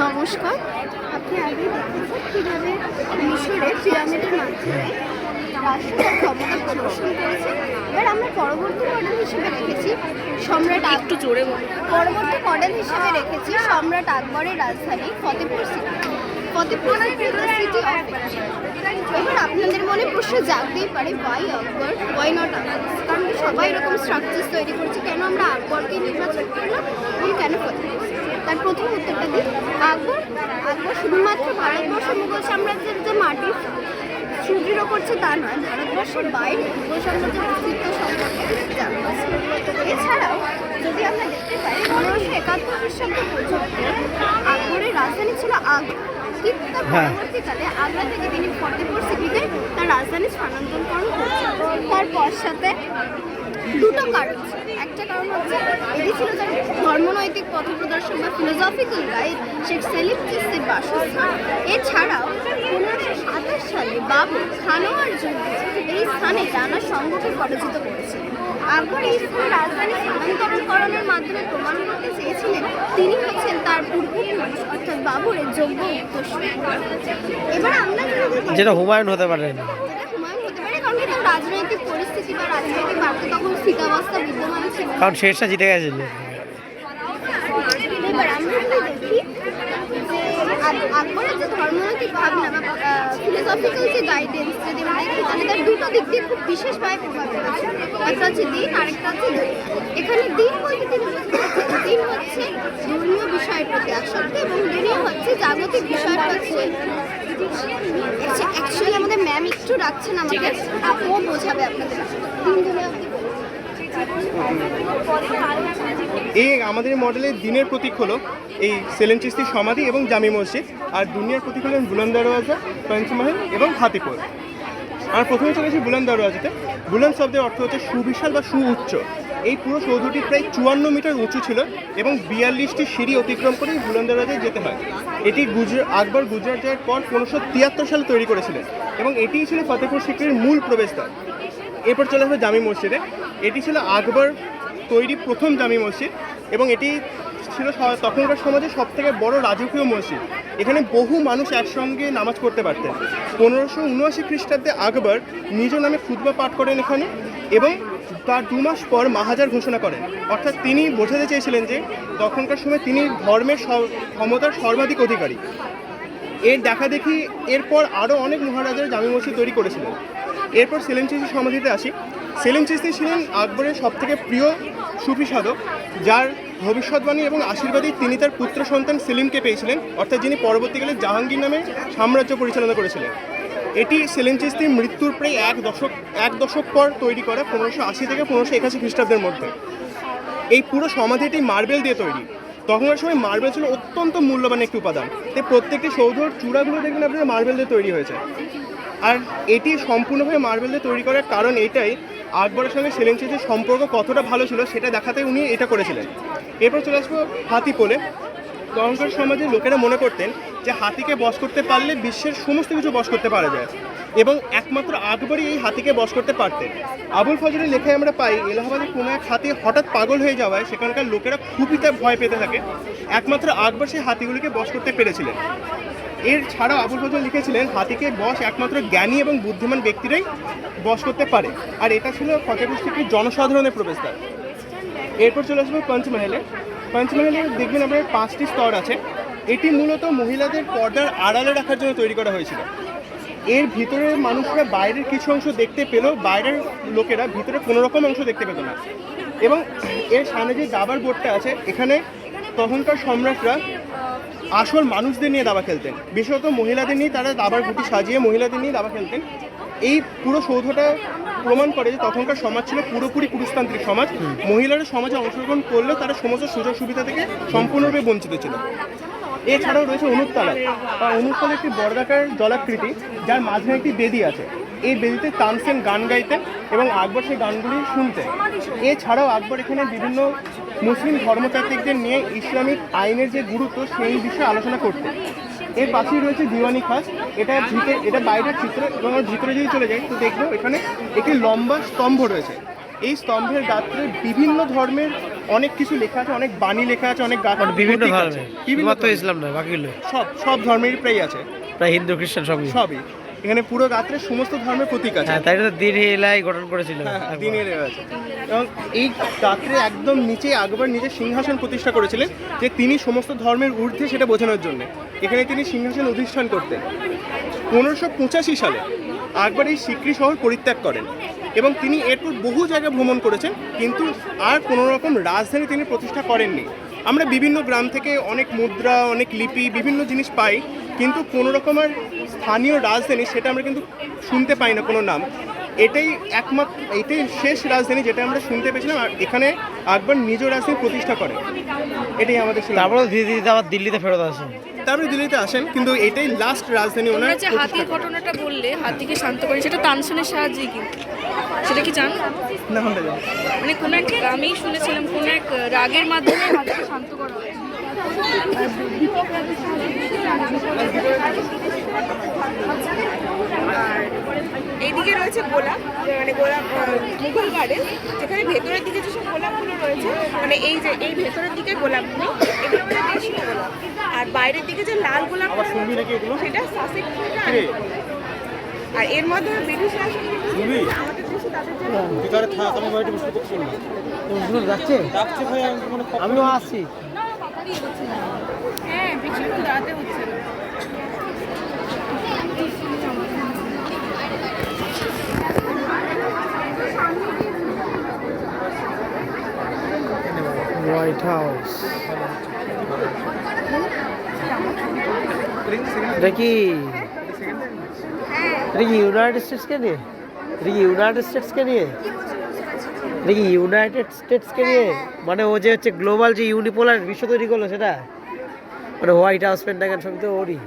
নমস্কার, আপনি আগে দেখেছেন কীভাবে মিশরে পিরামিডের মাধ্যমে রাষ্ট্রের ক্ষমতা প্রদর্শন করেছে। এবার আমরা পরবর্তী মডেল হিসেবে রেখেছি সম্রাট পরবর্তী মডেল হিসেবে রেখেছি সম্রাট আকবরের রাজধানী Fatehpur city. Fatehpur city the city of. এবার আপনাদের মনে প্রশ্ন জাগতেই পারে, ওয়াই আকবর, ওয়াই নট আকবর? কারণ সবাই এরকম স্ট্রাকচার্স তৈরি করছে, কেন আমরা আকবরকে নির্বাচন করলাম এবং কেন ফতেপুর? তার প্রথম উত্তরটা দিই, আকবর শুধুমাত্র ভারতবর্ষ মুঘল সাম্রাজ্যের যে মাটির সুদৃঢ় করছে তা নয়, ভারতবর্ষের বাইরে মুঘল সাম্রাজ্যের অস্তিত্ব সম্পর্কে জানাচ্ছে। এছাড়াও যদি আমরা দেখতে পাই 1571 খ্রিস্টাব্দ পর্যন্ত আকবরের রাজধানী ছিল আগ্রা, কিন্তু তার পরবর্তীকালে আগ্রা থেকে তিনি ফতেপুর সিটিতে তার রাজধানী স্থানান্তরকরণ করেছেন। তার পশ্চাতে দুটো কারণ ছিল। একটা কারণ হচ্ছে এটি ছিল তার ধর্মনৈতিক পথপ্রদর্শক বা ফিলোসফিক্যাল গাইড শেখ সেলিম চিশতির বাসস্থান। এছাড়াও 1527 সালে বাবর খানোয়ার যুদ্ধে এই স্থানে টানা সংঘকে পরাজিত করেছিলেন। আকবর এই স্থানে রাজধানী স্থানান্তরকরণের মাধ্যমে প্রমাণ করতে চেয়েছিলেন তিনি হচ্ছেন তার পূর্বপুরুষ অর্থাৎ বাবরের যোগ্য উত্তরসূরি। এবার আমরা যেটা হুমায়ুন হতে পারে, কারণ কিন্তু রাজনৈতিক পরিস্থিতি বা রাজনৈতিক বার্তা তখন স্থিতাবস্থা বিদ্যমান ছিল, কারণ শেরশাহ জিতে গেছিল। এবার আমরা যদি দেখি যে আকবরের যে ধর্মনৈতিক ভাবনা বা ফিলোসফিক্যাল যে গাইডেন্স যদি আমরা দেখি, তাহলে তার দুটো দিক দিয়ে খুব বিশেষভাবে প্রভাব পড়েছে। একটা হচ্ছে দিন, আরেকটা হচ্ছে দুনিয়া। এখানে দিন বলতে তিনি দিন হচ্ছে ধর্মীয় বিষয়ের প্রতি আসক্তি এবং দুনিয়া হচ্ছে জাগতিক বিষয়ের প্রতি। অ্যাকচুয়ালি আমাদের ম্যাম একটু রাখছেন আমাকে, ও বোঝাবে আপনাদের দিন দুনিয়া। এই আমাদের মডেলের দিনের প্রতীক হলো এই সেলিম চিশতির সমাধি এবং জামি মসজিদ, আর দুনিয়ার প্রতীক হলেন বুলন্দ দরওয়াজা, পঞ্চমহল এবং হাতিপুর। আমরা প্রথমে চলেছি বুলন্দ দরওয়াজাতে। বুলন্দ শব্দের অর্থ হচ্ছে সুবিশাল বা সুউচ্চ। এই পুরো সৌধটি প্রায় 54 মিটার উঁচু ছিল এবং 42টি সিঁড়ি অতিক্রম করে বুলন্দ দরওয়াজায় যেতে হয়। এটি আকবর গুজরাট যাওয়ার পর 1573 সালে তৈরি করেছিলেন এবং এটিই ছিল ফতেপুর সিক্রির মূল প্রবেশদ্বার। এরপর চলে আসবে জামি মসজিদে। এটি ছিল আকবর তৈরি প্রথম জামি মসজিদ এবং এটি ছিল তখনকার সমাজে সবথেকে বড় রাজকীয় মসজিদ। এখানে বহু মানুষ একসঙ্গে নামাজ পড়তে পারতেন। 1579 খ্রিস্টাব্দে আকবর নিজ নামে খুতবা পাঠ করেন এখানে এবং তার 2 মাস পর মাহাজার ঘোষণা করেন। অর্থাৎ তিনি বোঝাতে চেয়েছিলেন যে তখনকার সময় তিনি ধর্মের ক্ষমতার সর্বাধিক অধিকারী। এর দেখা দেখি এরপর আরও অনেক মহারাজারা জামি মসজিদ তৈরি করেছিলেন। এরপর সেলিম চিশতির সমাধিতে আসি। সেলিম চিশতি ছিলেন আকবরের সবথেকে প্রিয় সুফি সাধক, যার ভবিষ্যৎবাণী এবং আশীর্বাদে তিনি তার পুত্র সন্তান সেলিমকে পেয়েছিলেন, অর্থাৎ যিনি পরবর্তীকালে জাহাঙ্গীর নামে সাম্রাজ্য পরিচালনা করেছিলেন। এটি সেলিম চিশতির মৃত্যুর প্রায় এক দশক পর তৈরি করা 1580 থেকে 1581 খ্রিস্টাব্দের মধ্যে। এই পুরো সমাধিটি মার্বেল দিয়ে তৈরি। তখনকার সময় মার্বেল ছিল অত্যন্ত মূল্যবান একটি উপাদান, তাই প্রত্যেকটি সৌধর চূড়াগুলো দেখবেন আপনারা মার্বেল দিয়ে তৈরি হয়েছে। আর এটি সম্পূর্ণভাবে মার্বেল দিয়ে তৈরি করার কারণ এটাই, আকবরের সঙ্গে সেলিম চিশতির সম্পর্ক কতটা ভালো ছিল সেটা দেখাতে উনি এটা করেছিলেন। এরপর চলে আসবো হাতিপোলে। তখনকার সমাজে লোকেরা মনে করতেন যে হাতিকে বশ করতে পারলে বিশ্বের সমস্ত কিছু বশ করতে পারা যায় এবং একমাত্র আকবরই এই হাতিকে বশ করতে পারতেন। আবুল ফজরের লেখায় আমরা পাই এলাহাবাদের কোনো এক হাতি হঠাৎ পাগল হয়ে যাওয়ায় সেখানকার লোকেরা খুবই তার ভয় পেতে থাকে। একমাত্র আকবর সেই হাতিগুলিকে বশ করতে পেরেছিলেন। এর ছাড়াও আবুল ফজল লিখেছিলেন হাতিকে বশ একমাত্র জ্ঞানী এবং বুদ্ধিমান ব্যক্তিরাই বশ করতে পারে, আর এটা ছিল ফতেপুর সিক্রির জনসাধারণের প্রবেশদ্বার। এরপর চলে আসবে পঞ্চমহলে। পঞ্চমহলে দেখবেন আপনার 5টি স্তর আছে। এটি মূলত মহিলাদের পর্দার আড়ালে রাখার জন্য তৈরি করা হয়েছিল। এর ভিতরে মানুষরা বাইরের কিছু অংশ দেখতে পেলেও বাইরের লোকেরা ভিতরে কোনো রকম অংশ দেখতে পেত না। এবং এর সামনে যে দাবার বোর্ডটা আছে, এখানে তখনকার সম্রাটরা আসল মানুষদের নিয়ে দাবা খেলতেন, বিশেষত মহিলাদের নিয়ে তারা দাবার গুটি সাজিয়ে মহিলাদের নিয়ে দাবা খেলতেন। এই পুরো সৌধটা প্রমাণ করে যে তখনকার সমাজ ছিল পুরোপুরি পুরুষতান্ত্রিক সমাজ। মহিলারা সমাজে অংশগ্রহণ করলেও তারা সমস্ত সুযোগ সুবিধা থেকে সম্পূর্ণরূপে বঞ্চিত ছিল। এছাড়াও রয়েছে অনুত্তালা বা অনুত্তালা, একটি বর্গাকার জলাকৃতি যার মাঝে একটি বেদি আছে। এই বেদিতে তানসেন গান গাইতেন এবং আকবর সেই গানগুলি শুনতেন। এছাড়াও আকবর এখানে বিভিন্ন মুসলিম ধর্মতাত্ত্বিকদের নিয়ে ইসলামিক আইনের যে গুরুত্ব সেই বিষয়ে আলোচনা করতেন। এর পাশেই রয়েছে দিওয়ানি খাস। এটা বাইরের চিত্র এবং ওর ভিতরে যদি চলে যাই তো দেখবো এখানে একটি লম্বা স্তম্ভ রয়েছে। এই স্তম্ভের গাত্রে বিভিন্ন ধর্মের অনেক কিছু লেখা আছে, অনেক বাণী লেখা আছে, অনেক গাথা, বিভিন্ন প্রতীক আছে। ধর্মের, বিভিন্ন শুধুমাত্র ধর্মের। ইসলাম নয়, বাকিগুলো সব ধর্মেরই প্রায় আছে, প্রায় হিন্দু খ্রিস্টান সবই। সবই। এখানে পুরো গাত্রে সমস্ত ধর্মের প্রতীক আছে। হ্যাঁ, তাই তো দিন এলাই গঠন করেছিল। হ্যাঁ, দিনের আছে। এবং এই গাত্রে একদম নিচে আকবর নিজের সিংহাসন প্রতিষ্ঠা করেছিলেন, যে তিনি সমস্ত ধর্মের ঊর্ধ্বে সেটা বোঝানোর জন্য এখানে তিনি সিংহাসন অধিষ্ঠান করতেন। 1585 সালে আকবর এই সিক্রি শহর পরিত্যাগ করেন এবং তিনি এরপর বহু জায়গা ভ্রমণ করেছেন, কিন্তু আর কোনো রকম রাজধানী তিনি প্রতিষ্ঠা করেননি। আমরা বিভিন্ন গ্রাম থেকে অনেক মুদ্রা, অনেক লিপি, বিভিন্ন জিনিস পাই, কিন্তু কোনো রকমের স্থানীয় রাজধানী সেটা আমরা কিন্তু শুনতে পাই না কোনো নাম। এটাই শেষ রাজধানী যেটা আমরা শুনতে পেয়েছিলাম, আর এখানে আকবর নিজ রাজধানী প্রতিষ্ঠা করেন। এটাই আমাদের ছিল। তারপরে ধীরে ধীরে আবার দিল্লিতে ফেরত আসেন। তারপরে দিল্লিতে আসেন, কিন্তু এটাই লাস্ট রাজধানী ওনার তোমরা যে হাতির ঘটনাটা বললে, হাতিকে শান্ত করে, সেটা তানসেনের সাহায্যেই কিন্তু, সেটা কি জানো? না আমরা জানি। মানে কোনো এক আমি শুনেছিলাম কোনো এক রাগের মাধ্যমে হাতিকে শান্ত করা হয়। আর এইদিকে রয়েছে গোলাপ, মানে গোলাপ মুঘল গার্ডেন, যেখানে ভেতরের দিকে যেসব গোলাপগুলো রয়েছে, মানে এই যে এই ভেতরের দিকে গোলাপগুলো, এগুলো মানে দেশীয় গোলাপ। আর বাইরের দিকে যে লাল গোলাপ সেটা সাসেক্স থেকে আনে। আর এর মাধ্যমে ব্রিটিশ শাসন আমাদের দেশে তাদের জন্য আমিও আসছি। হ্যাঁ বেশিক্ষণ দাঁড়াতে হচ্ছে না। White house. এটা কি ইউনাইটেড স্টেটসকে নিয়ে? এটা কি ইউনাইটেড স্টেটসকে নিয়ে? এটা কি ইউনাইটেড স্টেটসকে নিয়ে? মানে ও যে হচ্ছে গ্লোবাল যে ইউনিপোলার বিশ্ব তৈরি করলো সেটা, মানে হোয়াইট হাউস, পেন্টাগন সবই তো ওরই।